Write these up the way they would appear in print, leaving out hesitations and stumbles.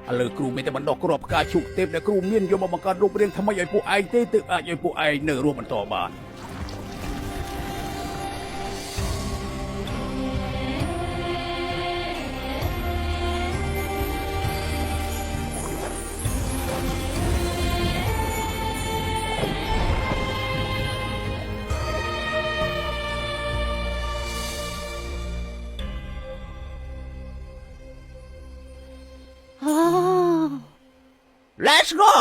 ឥឡូវគ្រូមានតែបណ្ដោះគ្រាប់ផ្កាឈូកទេពដែលគ្រូមានយកមកបង្កើតរូបរាងថ្មីឲ្យពួកឯងទេទើបអាចឲ្យពួកឯងនៅរស់បន្តបានLet's go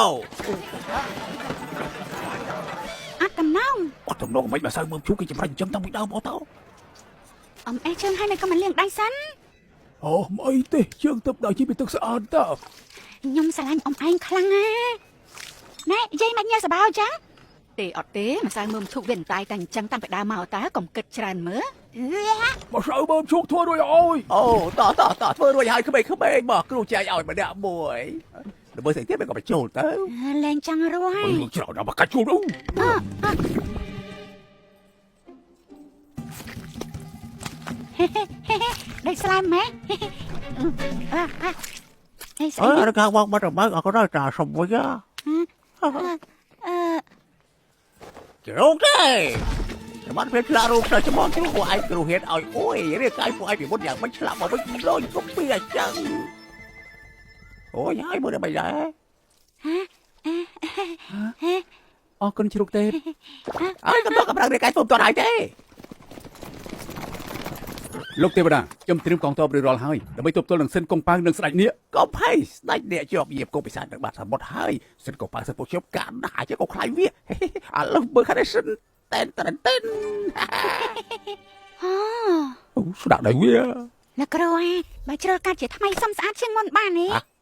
អត់តំណង អត់ទំនងមិនបើសៅមើលឈូកគេចម្រាញ់ចឹងតាំងពីដើមមកតើ អ៊ំអេជើងឲ្យនៅក៏មិនលាងដៃសិន អូមិនអីទេជើងទឹកដល់ជីពីទឹកស្អាតតើ ខ្ញុំស្រឡាញ់អ៊ំឯងខ្លាំងណាស់ណែយាយមកញ៉ាំសបោចឹងទេអត់ទេម្សៅមើមឈូកវាអន្តាយតែអញ្ចឹងតាំងពីដើមមកតើកុំគិតច្រើនមើល មកសៅមើលឈូកធ្វើរួចអើយអូតធ្វើរួចហើយក្មេងៗមកគ្រូចែកឲ្យម្នាក់មួយដើម្បីស្អីទៀតមិនក៏បញ្ចូលទៅ លេងចង់រស់ហើយ ច្រើនដល់មកកាច់ជួលនោះ đây slime mẹ đây ở đó cao quan bắt đầu mới có đó trà sông với á kiểu thếจะมันเป็นพลารูปแต่จะมองที่หัวไอ้กรูเห็ดเอาโอ้ยเรียกไอ้พวกไอ้ผีมดอย่างมันฉลาดมาไม่กินเลยก็เปียกจังโอ้ยไอ้มือได้ไปไหนอ๋อคนชิลุกเต้ไอ้ก็ต้องกำลังเรียกไอ้ตัวตัวไหนเต้លោកទេវតាខ្ញុំត្រៀមកងទ័ពឬរាល់ហើយដើម្បីទប់ទល់នឹងសិនកងប៉ាងនិងស្ដេចនេះក៏ភ័យស្ដេចនេះជាប់យាបកុំពិសានឹងបាត់សមុទ្រហើយសិនកងប៉ាងសិនពួកខ្ញុំកានណាស់ជាកុំខ្លាយវាឥឡូវមើលខាងនេះសិនតែនអូស្ដាប់ដែរវា អ្នកគ្រូបើជ្រើកាត់ជាថ្មីសុំស្អាតជាងមុនបានទេ